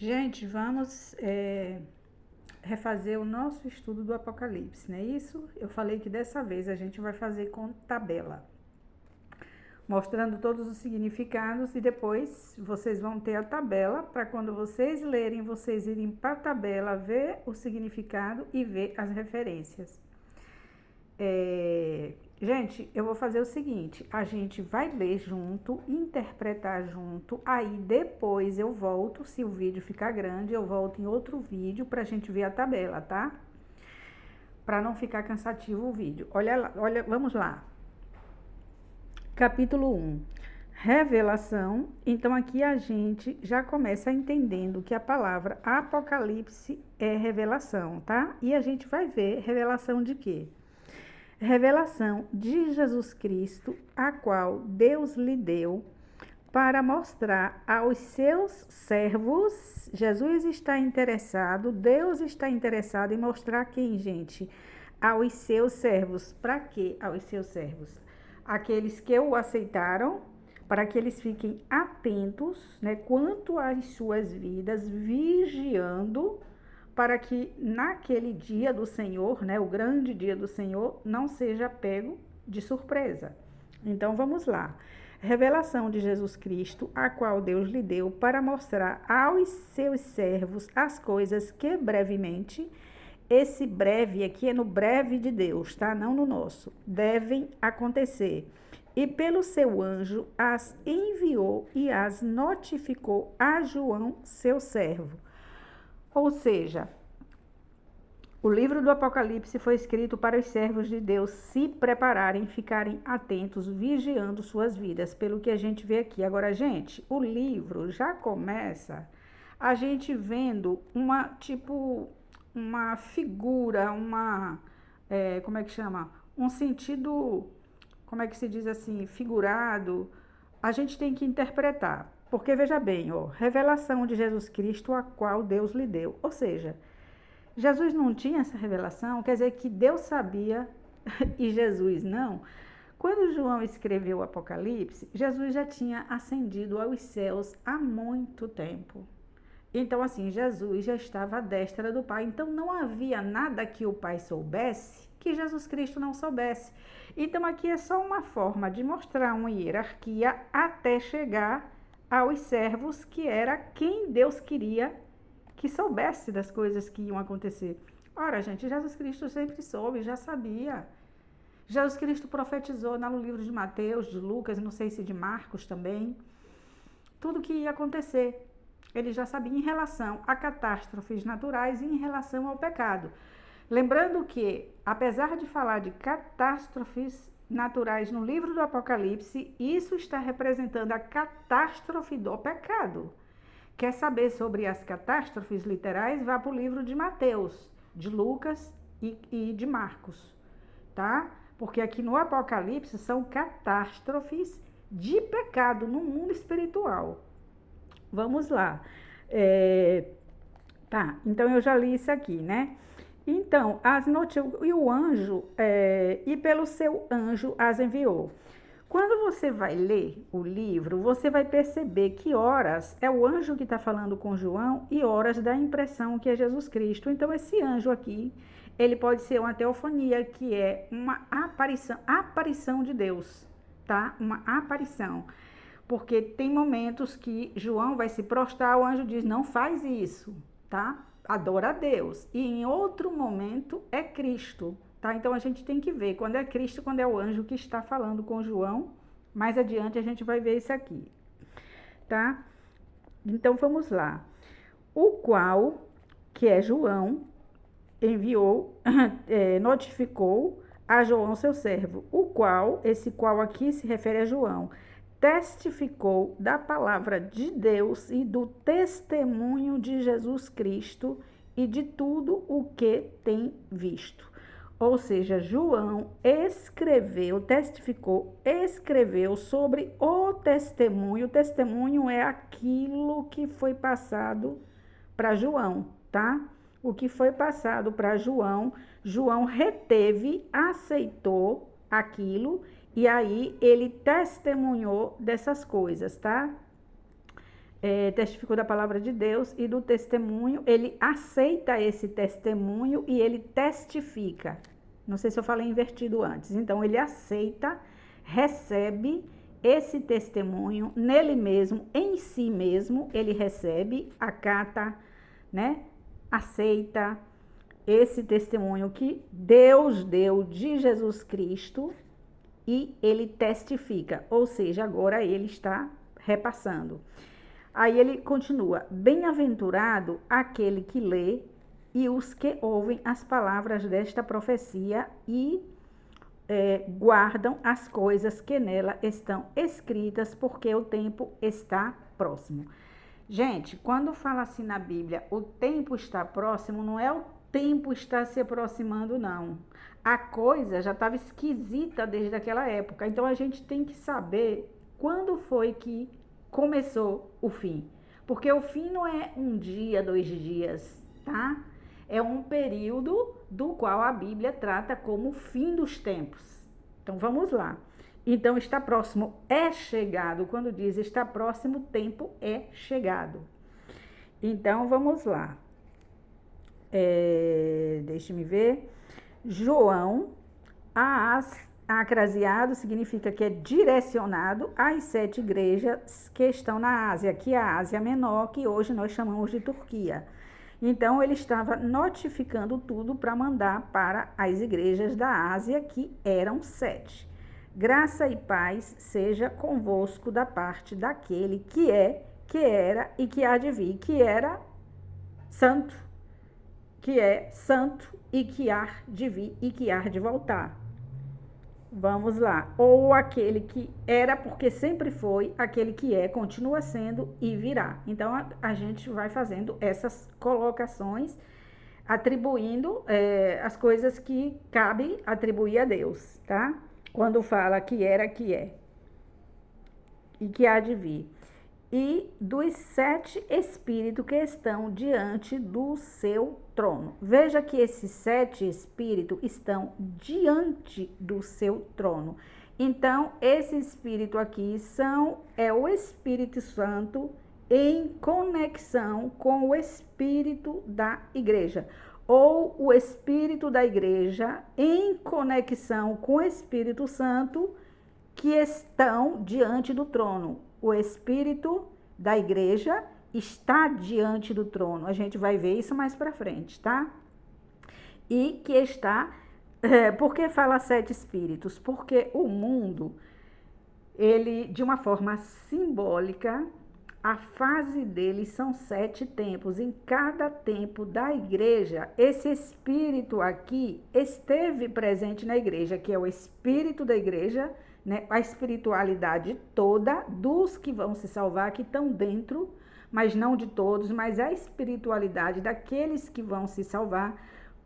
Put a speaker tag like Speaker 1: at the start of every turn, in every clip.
Speaker 1: Gente, vamos refazer o nosso estudo do Apocalipse, não é isso? Eu falei que dessa vez a gente vai fazer com tabela, mostrando todos os significados e depois vocês vão ter a tabela para quando vocês lerem, vocês irem para a tabela, ver o significado e ver as referências. Gente, eu vou fazer o seguinte, a gente vai ler junto, interpretar junto, aí depois eu volto, se o vídeo ficar grande, eu volto em outro vídeo pra gente ver a tabela, tá? Pra não ficar cansativo o vídeo. Olha, vamos lá. Capítulo 1. Revelação. Então aqui a gente já começa entendendo que a palavra Apocalipse é revelação, tá? E a gente vai ver revelação de quê? Revelação de Jesus Cristo, a qual Deus lhe deu para mostrar aos seus servos. Jesus está interessado, Deus está interessado em mostrar quem, gente? Aos seus servos. Para quê? Aos seus servos. Aqueles que o aceitaram, para que eles fiquem atentos, né, quanto às suas vidas, vigiando, para que naquele dia do Senhor, né, o grande dia do Senhor, não seja pego de surpresa. Então vamos lá. Revelação de Jesus Cristo, a qual Deus lhe deu para mostrar aos seus servos as coisas que brevemente, esse breve aqui é no breve de Deus, tá? Não no nosso, devem acontecer. E pelo seu anjo as enviou e as notificou a João, seu servo. Ou seja, o livro do Apocalipse foi escrito para os servos de Deus se prepararem, ficarem atentos, vigiando suas vidas, pelo que a gente vê aqui. Agora, gente, o livro já começa a gente vendo uma figura, como é que chama? Um sentido, como é que se diz assim, figurado. A gente tem que interpretar. Porque, veja bem, ó, revelação de Jesus Cristo, a qual Deus lhe deu. Ou seja, Jesus não tinha essa revelação, quer dizer que Deus sabia e Jesus não. Quando João escreveu o Apocalipse, Jesus já tinha ascendido aos céus há muito tempo. Então, assim, Jesus já estava à destra do Pai. Então, não havia nada que o Pai soubesse que Jesus Cristo não soubesse. Então, aqui é só uma forma de mostrar uma hierarquia até chegar aos servos, que era quem Deus queria que soubesse das coisas que iam acontecer. Ora, gente, Jesus Cristo sempre soube, já sabia. Jesus Cristo profetizou no livro de Mateus, de Lucas, não sei se de Marcos também, tudo que ia acontecer. Ele já sabia em relação a catástrofes naturais e em relação ao pecado. Lembrando que, apesar de falar de catástrofes naturais no livro do Apocalipse, isso está representando a catástrofe do pecado. Quer saber sobre as catástrofes literais? Vá para o livro de Mateus, de Lucas e de Marcos, tá? Porque aqui no Apocalipse são catástrofes de pecado no mundo espiritual. Vamos lá. Tá, então eu já li isso aqui, né? Então, e o anjo, e pelo seu anjo as enviou. Quando você vai ler o livro, você vai perceber que horas é o anjo que está falando com João e horas dá a impressão que é Jesus Cristo. Então, esse anjo aqui, ele pode ser uma teofania, que é uma aparição de Deus, tá? Uma aparição. Porque tem momentos que João vai se prostrar, o anjo diz, não faz isso, tá? Adora a Deus. E em outro momento é Cristo. Tá? Então a gente tem que ver quando é Cristo, quando é o anjo que está falando com João. Mais adiante a gente vai ver isso aqui, tá? Então vamos lá. O qual, que é João, enviou, notificou a João, seu servo. O qual, esse qual aqui se refere a João, testificou da palavra de Deus e do testemunho de Jesus Cristo e de tudo o que tem visto. Ou seja, João escreveu sobre o testemunho. O testemunho é aquilo que foi passado para João, tá? O que foi passado para João, João reteve, aceitou aquilo e aí ele testemunhou dessas coisas, tá? testificou da palavra de Deus e do testemunho, ele aceita esse testemunho e ele testifica. Não sei se eu falei invertido antes. Então, ele aceita, recebe esse testemunho nele mesmo, em si mesmo, ele recebe, acata, né? Aceita esse testemunho que Deus deu de Jesus Cristo e ele testifica, ou seja, agora ele está repassando. Aí ele continua: bem-aventurado aquele que lê e os que ouvem as palavras desta profecia e guardam as coisas que nela estão escritas, porque o tempo está próximo. Gente, quando fala assim na Bíblia, o tempo está próximo, não é o tempo está se aproximando, não. A coisa já estava esquisita desde aquela época. Então a gente tem que saber quando foi que começou o fim. Porque o fim não é um dia, 2 dias, tá? É um período do qual a Bíblia trata como o fim dos tempos. Então vamos lá. Então está próximo, é chegado. Quando diz está próximo, o tempo é chegado. Então vamos lá. Deixe-me ver. João, acraseado significa que é direcionado às 7 igrejas que estão na Ásia, que é a Ásia Menor, que hoje nós chamamos de Turquia. Então, ele estava notificando tudo para mandar para as igrejas da Ásia, que eram 7. Graça e paz seja convosco da parte daquele que é, que era e que há de vir, que era santo, que é santo e que há de vir e que há de voltar. Vamos lá. Ou aquele que era, porque sempre foi, aquele que é, continua sendo e virá. Então, a gente vai fazendo essas colocações, atribuindo as coisas que cabe atribuir a Deus, tá? Quando fala que era, que é e que há de vir. E dos 7 espíritos que estão diante do seu trono. Veja que esses 7 espíritos estão diante do seu trono. Então, esse espírito aqui é o Espírito Santo em conexão com o espírito da igreja. Ou o espírito da igreja em conexão com o Espírito Santo que estão diante do trono. O espírito da igreja está diante do trono. A gente vai ver isso mais para frente, tá? E que está... por que fala 7 espíritos? Porque o mundo, ele, de uma forma simbólica, a fase dele são 7 tempos. Em cada tempo da igreja, esse espírito aqui esteve presente na igreja, que é o espírito da igreja, né? A espiritualidade toda dos que vão se salvar, que estão dentro, mas não de todos, mas a espiritualidade daqueles que vão se salvar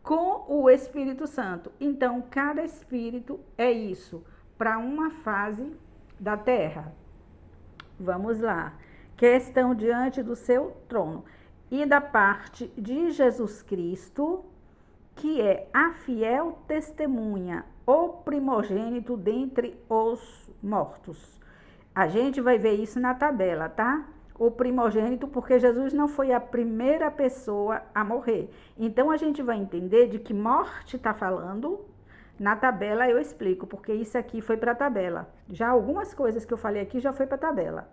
Speaker 1: com o Espírito Santo. Então, cada espírito é isso, para uma fase da terra. Vamos lá. Que estão diante do seu trono. E da parte de Jesus Cristo, que é a fiel testemunha, o primogênito dentre os mortos. A gente vai ver isso na tabela, tá? O primogênito, porque Jesus não foi a primeira pessoa a morrer. Então, a gente vai entender de que morte está falando. Na tabela eu explico, porque isso aqui foi para a tabela. Já algumas coisas que eu falei aqui já foi para a tabela.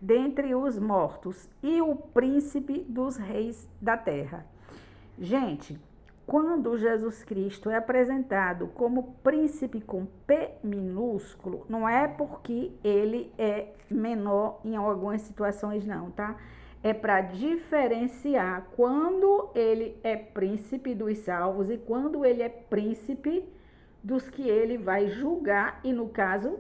Speaker 1: Dentre os mortos e o príncipe dos reis da terra. Gente, quando Jesus Cristo é apresentado como príncipe com P minúsculo, não é porque ele é menor em algumas situações não, tá? É para diferenciar quando ele é príncipe dos salvos e quando ele é príncipe dos que ele vai julgar e, no caso,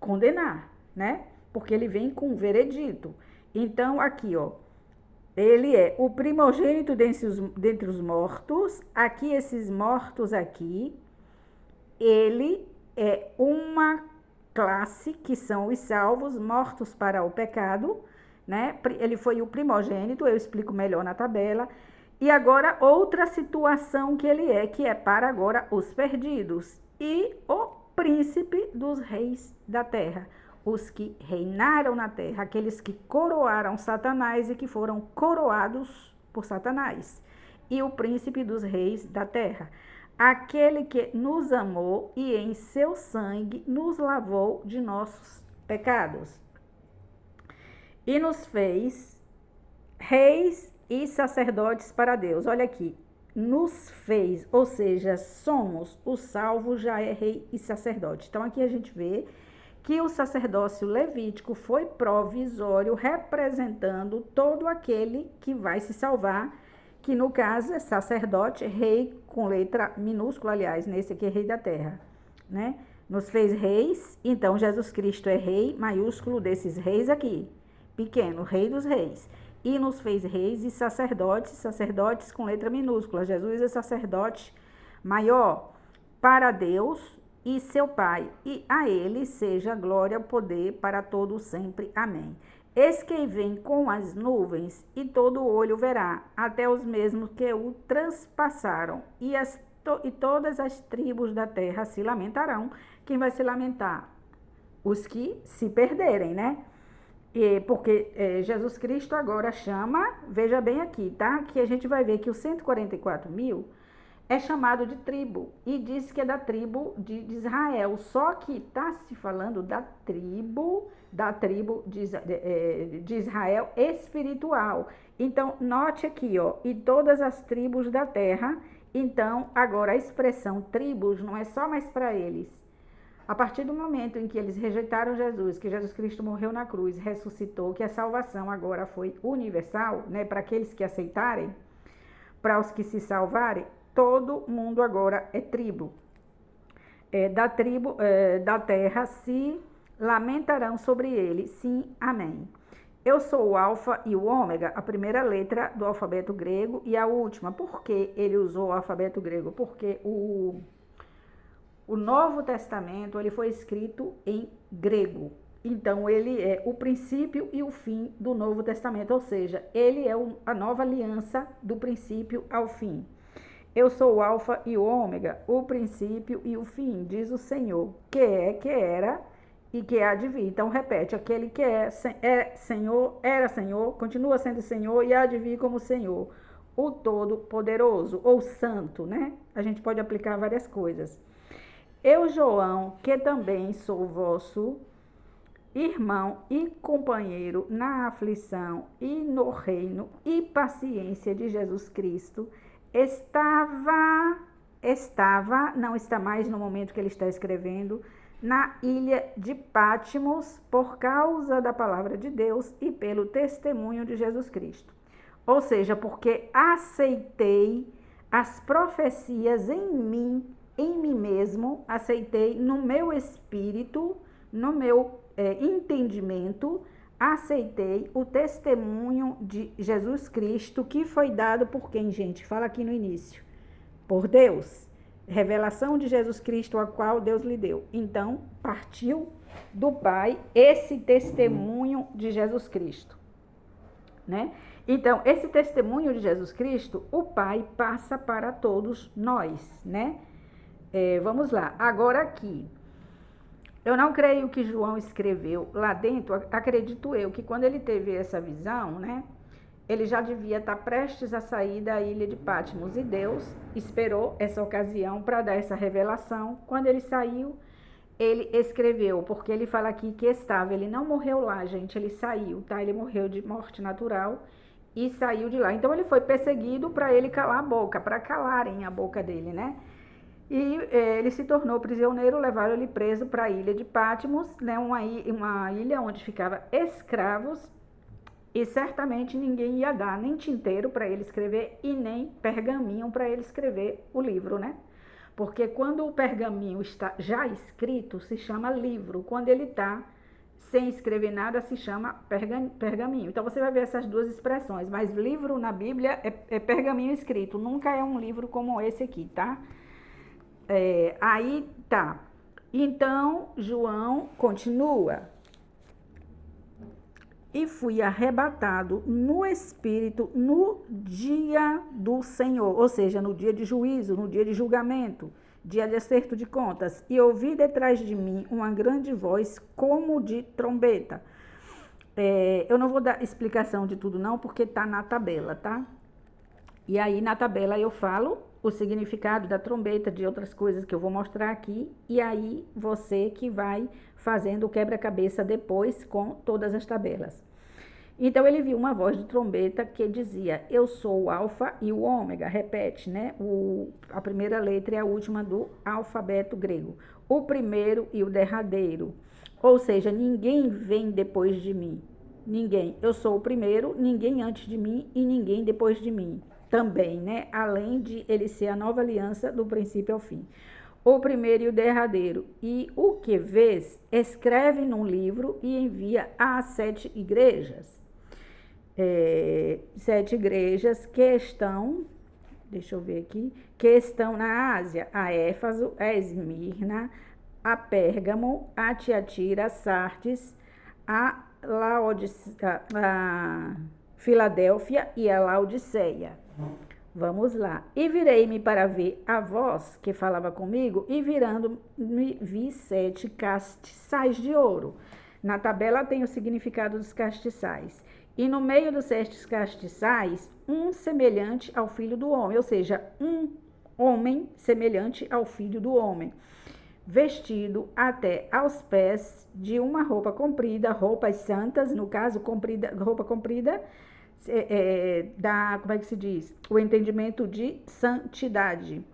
Speaker 1: condenar, né? Porque ele vem com um veredito. Então, aqui, ó, ele é o primogênito dentre os mortos. Aqui, esses mortos aqui, ele é uma classe que são os salvos, mortos para o pecado, né? Ele foi o primogênito, eu explico melhor na tabela. E agora, outra situação que ele é, que é para agora os perdidos. E o príncipe dos reis da terra. os que reinaram na terra, aqueles que coroaram Satanás e que foram coroados por Satanás, e o príncipe dos reis da terra, aquele que nos amou e em seu sangue nos lavou de nossos pecados e nos fez reis e sacerdotes para Deus. Olha aqui, nos fez, ou seja, somos, o salvo já é rei e sacerdote. Então aqui a gente vê que o sacerdócio levítico foi provisório, representando todo aquele que vai se salvar, que no caso é sacerdote, rei com letra minúscula, aliás, nesse aqui é rei da terra, né? Nos fez reis, então Jesus Cristo é rei, maiúsculo desses reis aqui, pequeno, rei dos reis. E nos fez reis e sacerdotes, sacerdotes com letra minúscula. Jesus é sacerdote maior para Deus e seu Pai, e a ele seja glória, poder para todos sempre. Amém. Eis que vem com as nuvens, e todo olho verá, até os mesmos que o transpassaram, e todas as tribos da terra se lamentarão. Quem vai se lamentar? Os que se perderem, né? Porque Jesus Cristo agora chama, veja bem aqui, tá? Que a gente vai ver que os 144 mil é chamado de tribo, e diz que é da tribo de Israel, só que está se falando da tribo de Israel espiritual. Então, note aqui, ó, e todas as tribos da terra. Então, agora a expressão tribos não é só mais para eles. A partir do momento em que eles rejeitaram Jesus, que Jesus Cristo morreu na cruz, ressuscitou, que a salvação agora foi universal, né, para aqueles que aceitarem, para os que se salvarem, todo mundo agora é tribo. Da tribo da terra se lamentarão sobre ele. Sim, amém. Eu sou o alfa e o ômega, a primeira letra do alfabeto grego e a última. Por que ele usou o alfabeto grego? Porque o Novo Testamento ele foi escrito em grego. Então, ele é o princípio e o fim do Novo Testamento, ou seja, ele é a nova aliança do princípio ao fim. Eu sou o alfa e o ômega, o princípio e o fim, diz o Senhor, que é, que era e que há de vir. Então, repete, aquele que é Senhor, era Senhor, continua sendo Senhor e há de vir como Senhor, o Todo-Poderoso, ou Santo, né? A gente pode aplicar várias coisas. Eu, João, que também sou vosso irmão e companheiro na aflição e no reino e paciência de Jesus Cristo, não está mais no momento que ele está escrevendo, na ilha de Patmos, por causa da palavra de Deus e pelo testemunho de Jesus Cristo. Ou seja, porque aceitei as profecias em mim mesmo, aceitei no meu espírito, no meu entendimento, aceitei o testemunho de Jesus Cristo, que foi dado por quem, gente? Fala aqui no início. Por Deus. Revelação de Jesus Cristo, a qual Deus lhe deu. Então, partiu do Pai esse testemunho de Jesus Cristo, né? Então, esse testemunho de Jesus Cristo, o Pai passa para todos nós, né? Vamos lá. Agora aqui. Eu não creio que João escreveu lá dentro, acredito eu, que quando ele teve essa visão, né, ele já devia estar prestes a sair da ilha de Patmos, e Deus esperou essa ocasião para dar essa revelação. Quando ele saiu, ele escreveu, porque ele fala aqui que ele não morreu lá, gente, ele saiu, tá? Ele morreu de morte natural e saiu de lá. Então ele foi perseguido para ele calar a boca, para calarem a boca dele, né? E ele se tornou prisioneiro, levaram ele preso para a ilha de Patmos, né, uma ilha onde ficavam escravos, e certamente ninguém ia dar nem tinteiro para ele escrever e nem pergaminho para ele escrever o livro, né? Porque quando o pergaminho está já escrito, se chama livro. Quando ele está sem escrever nada, se chama pergaminho. Então você vai ver essas duas expressões, mas livro na Bíblia é pergaminho escrito, nunca é um livro como esse aqui, tá? Aí tá. Então, João continua. E fui arrebatado no Espírito no dia do Senhor, ou seja, no dia de juízo, no dia de julgamento, dia de acerto de contas, e ouvi detrás de mim uma grande voz como de trombeta. Eu não vou dar explicação de tudo não, porque tá na tabela, tá? E aí na tabela eu falo o significado da trombeta, de outras coisas que eu vou mostrar aqui, e aí você que vai fazendo o quebra-cabeça depois com todas as tabelas. Então ele viu uma voz de trombeta que dizia: eu sou o alfa e o ômega. Repete, né? A primeira letra é a última do alfabeto grego. O primeiro e o derradeiro. Ou seja, ninguém vem depois de mim. Ninguém. Eu sou o primeiro, ninguém antes de mim e ninguém depois de mim. Também, né? Além de ele ser a nova aliança do princípio ao fim. O primeiro e o derradeiro. E o que vês, escreve num livro e envia às 7 igrejas. 7 igrejas que estão, deixa eu ver aqui, que estão na Ásia: a Éfaso, a Esmirna, a Pérgamo, a Tiatira, a Sardes, a Filadélfia e a Laodiceia. Vamos lá. E virei-me para ver a voz que falava comigo, e virando-me vi 7 castiçais de ouro. Na tabela tem o significado dos castiçais. E no meio dos 7 castiçais, um semelhante ao filho do homem, ou seja, um homem semelhante ao filho do homem, vestido até aos pés de uma roupa comprida, roupas santas, no caso, comprida, roupa comprida, como é que se diz? O entendimento de santidade.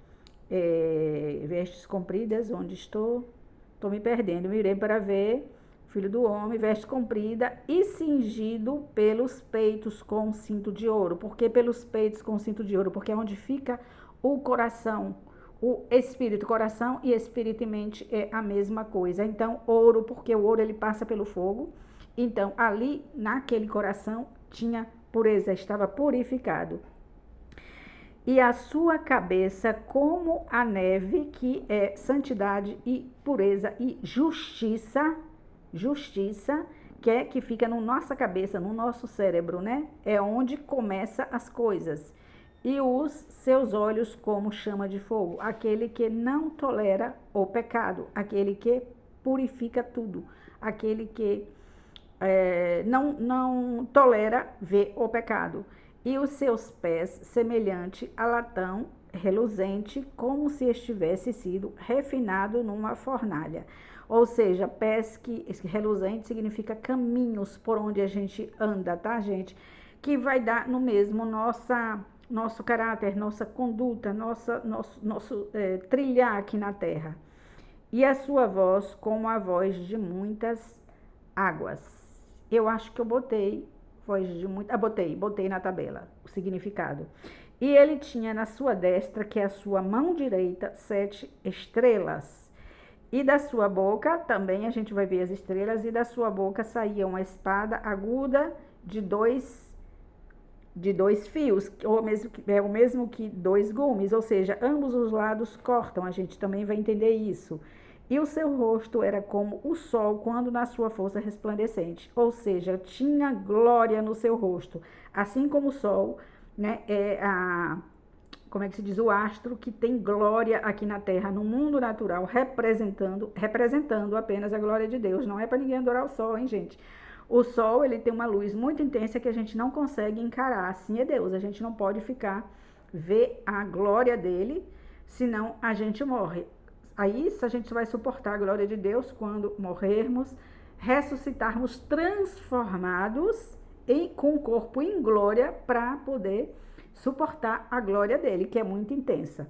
Speaker 1: Vestes compridas, onde estou? Estou me perdendo. Mirei para ver, filho do homem, veste comprida e cingido pelos peitos com cinto de ouro. Por que pelos peitos com cinto de ouro? Porque é onde fica o coração, o espírito. Coração e espírito e mente é a mesma coisa. Então, ouro, porque o ouro ele passa pelo fogo. Então, ali naquele coração tinha pureza, estava purificado. E a sua cabeça como a neve, que é santidade e pureza e justiça, que fica na nossa cabeça, no nosso cérebro, né? É onde começa as coisas. E os seus olhos como chama de fogo, aquele que não tolera o pecado, aquele que purifica tudo, aquele que não tolera ver o pecado. E os seus pés semelhante a latão reluzente, como se estivesse sido refinado numa fornalha. Ou seja, pés que reluzente significa caminhos por onde a gente anda, tá, gente? Que vai dar no mesmo nosso caráter, nossa conduta, nosso trilhar aqui na terra. E a sua voz como a voz de muitas águas. Eu acho que eu botei voz de muitas. Botei na tabela o significado. E ele tinha na sua destra, que é a sua mão direita, 7 estrelas. E da sua boca, também a gente vai ver as estrelas, e da sua boca saía uma espada aguda de dois fios, é o mesmo que 2 gumes, ou seja, ambos os lados cortam, a gente também vai entender isso. E o seu rosto era como o sol quando na sua força resplandecente, ou seja, tinha glória no seu rosto, assim como o sol, né, como é que se diz, o astro que tem glória aqui na terra, no mundo natural, representando apenas a glória de Deus. Não é para ninguém adorar o sol, hein, gente? O sol, ele tem uma luz muito intensa que a gente não consegue encarar. Assim é Deus, a gente não pode ver a glória dele, senão a gente morre. Aí a gente vai suportar a glória de Deus quando morrermos, ressuscitarmos transformados com o corpo em glória para poder suportar a glória dele, que é muito intensa.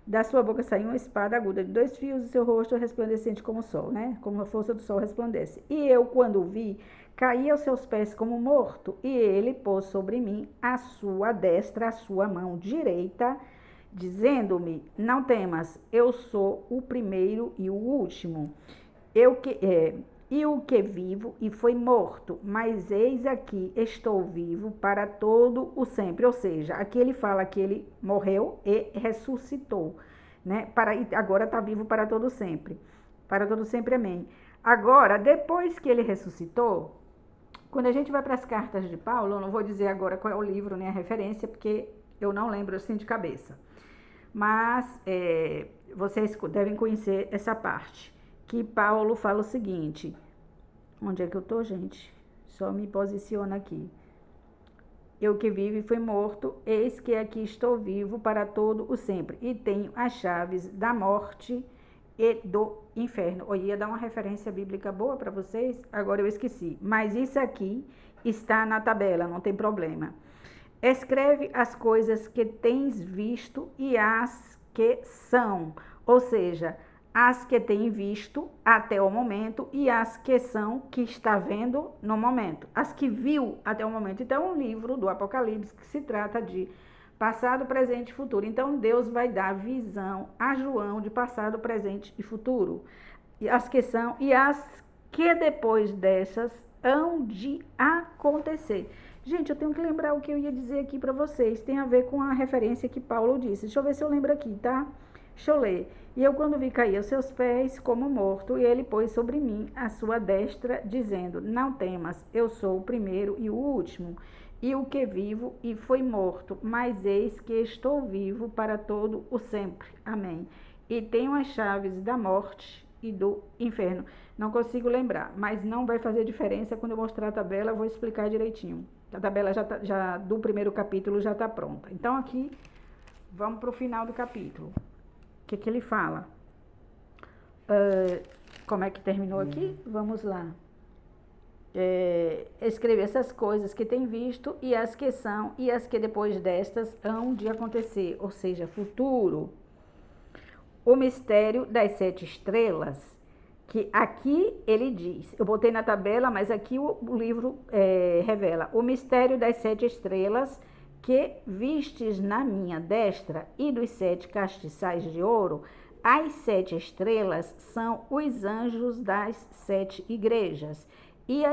Speaker 1: Da sua boca saiu uma espada aguda de 2 fios e seu rosto resplandecente como o sol, né? Como a força do sol resplandece. E eu, quando o vi, caí aos seus pés como morto, e ele pôs sobre mim a sua destra, a sua mão direita, dizendo-me: não temas, eu sou o primeiro e o último. E o que vivo e foi morto, mas eis aqui estou vivo para todo o sempre. Ou seja, aqui ele fala que ele morreu e ressuscitou, né? Agora está vivo para todo sempre. Para todo sempre, amém. Agora, depois que ele ressuscitou, quando a gente vai para as cartas de Paulo, eu não vou dizer agora qual é o livro nem a referência, porque eu não lembro assim de cabeça. Mas vocês devem conhecer essa parte, que Paulo fala o seguinte, onde é que eu tô, gente? Só me posiciona aqui. Eu que vivo e fui morto, eis que aqui estou vivo para todo o sempre, e tenho as chaves da morte e do inferno. Eu ia dar uma referência bíblica boa para vocês, agora eu esqueci. Mas isso aqui está na tabela, não tem problema. Escreve as coisas que tens visto e as que são, ou seja, as que tem visto até o momento e as que são, que está vendo no momento, as que viu até o momento. Então, é um livro do Apocalipse que se trata de passado, presente e futuro. Então, Deus vai dar visão a João de passado, presente e futuro. E as que são e as que depois dessas hão de acontecer. Gente, eu tenho que lembrar o que eu ia dizer aqui para vocês. Tem a ver com a referência que Paulo disse. Deixa eu ver se eu lembro aqui, tá? Deixa eu ler. E eu, quando vi cair aos seus pés, como morto, e ele pôs sobre mim a sua destra, dizendo, não temas, eu sou o primeiro e o último, e o que vivo e foi morto, mas eis que estou vivo para todo o sempre. Amém. E tenho as chaves da morte e do inferno. Não consigo lembrar, mas não vai fazer diferença quando eu mostrar a tabela, eu vou explicar direitinho. A tabela já do primeiro capítulo já está pronta. Então, aqui, vamos para o final do capítulo. O que ele fala? Como é que terminou aqui? Vamos lá. Escrever essas coisas que tem visto e as que são e as que depois destas hão de acontecer, ou seja, futuro. O mistério das 7 estrelas, que aqui ele diz, eu botei na tabela, mas aqui o livro revela, o mistério das 7 estrelas que vistes na minha destra e dos 7 castiçais de ouro. As 7 estrelas são os anjos das 7 igrejas, e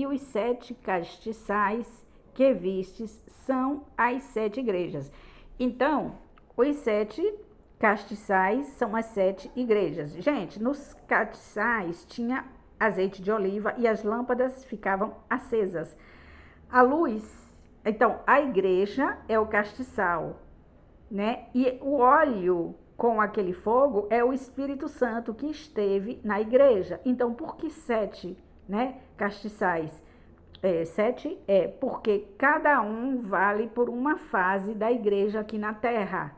Speaker 1: os 7 castiçais que vistes são as 7 igrejas. Então, os 7 castiçais são as 7 igrejas. Gente, nos castiçais tinha azeite de oliva e as lâmpadas ficavam acesas. A luz, então, a igreja é o castiçal, né? E o óleo com aquele fogo é o Espírito Santo que esteve na igreja. Então, por que 7, né, castiçais? 7 porque cada um vale por uma fase da igreja aqui na terra.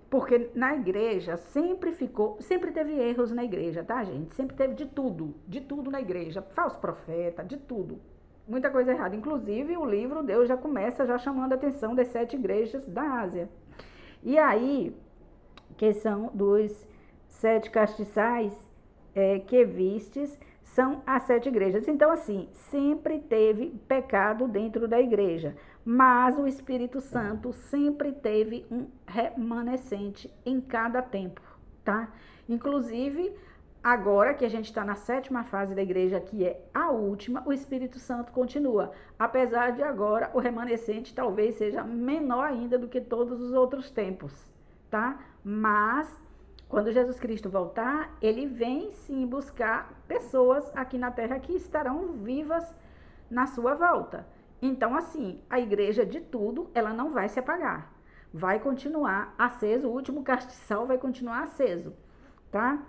Speaker 1: Porque na igreja sempre teve erros na igreja, tá, gente? Sempre teve de tudo na igreja. Falso profeta, de tudo. Muita coisa errada. Inclusive, o livro Deus já começa já chamando a atenção das 7 igrejas da Ásia. E aí, que são dos 7 castiçais que vistes, são as 7 igrejas. Então, assim, sempre teve pecado dentro da igreja, mas o Espírito Santo sempre teve um remanescente em cada tempo, tá? Inclusive, agora que a gente está na 7ª fase da igreja, que é a última, o Espírito Santo continua. Apesar de agora o remanescente talvez seja menor ainda do que todos os outros tempos, tá? Mas quando Jesus Cristo voltar, ele vem sim buscar pessoas aqui na terra que estarão vivas na sua volta. Então, assim, a igreja de tudo, ela não vai se apagar. Vai continuar aceso, o último castiçal vai continuar aceso, tá?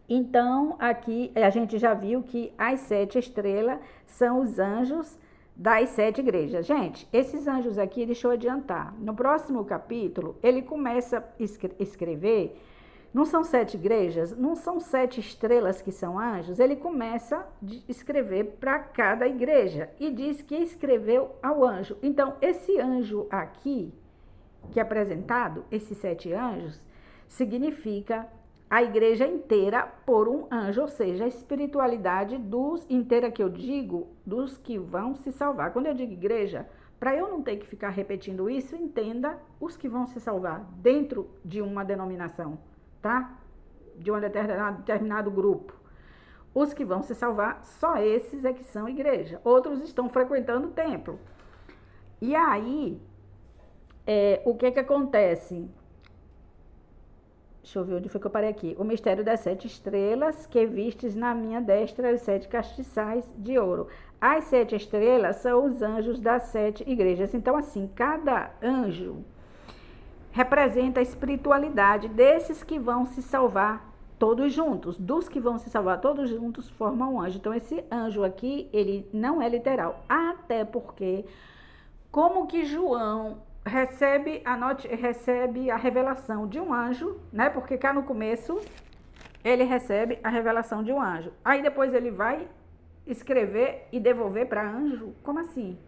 Speaker 1: Então, aqui a gente já viu que as 7 estrelas são os anjos das 7 igrejas. Gente, esses anjos aqui, deixa eu adiantar. No próximo capítulo, ele começa a escrever, não são 7 igrejas, não são 7 estrelas que são anjos, ele começa a escrever para cada igreja e diz que escreveu ao anjo. Então, esse anjo aqui, que é apresentado, esses 7 anjos, significa a igreja inteira por um anjo, ou seja, a espiritualidade inteira que eu digo, dos que vão se salvar. Quando eu digo igreja, para eu não ter que ficar repetindo isso, entenda os que vão se salvar dentro de uma denominação, tá? De um determinado grupo. Os que vão se salvar, só esses é que são igreja. Outros estão frequentando o templo. E aí, o que acontece? Deixa eu ver onde foi que eu parei aqui. O mistério das 7 estrelas que vistes na minha destra, os 7 castiçais de ouro. As 7 estrelas são os anjos das 7 igrejas. Então, assim, cada anjo representa a espiritualidade desses que vão se salvar todos juntos. Dos que vão se salvar todos juntos formam um anjo. Então, esse anjo aqui, ele não é literal. Até porque, como que João recebe a revelação de um anjo, né? Porque cá no começo, ele recebe a revelação de um anjo. Aí depois ele vai escrever e devolver para anjo? Como assim?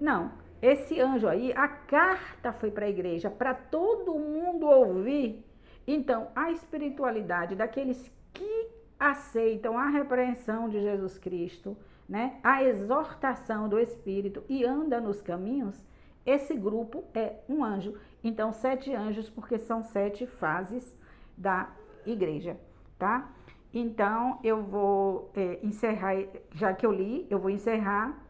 Speaker 1: Não. Esse anjo aí, a carta foi para a igreja, para todo mundo ouvir. Então, a espiritualidade daqueles que aceitam a repreensão de Jesus Cristo, né? A exortação do Espírito e anda nos caminhos, esse grupo é um anjo. Então, 7 anjos, porque são 7 fases da igreja, tá? Então, eu vou encerrar, já que eu li, eu vou encerrar.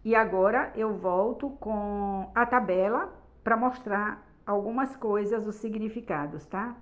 Speaker 1: E agora eu volto com a tabela para mostrar algumas coisas, os significados, tá?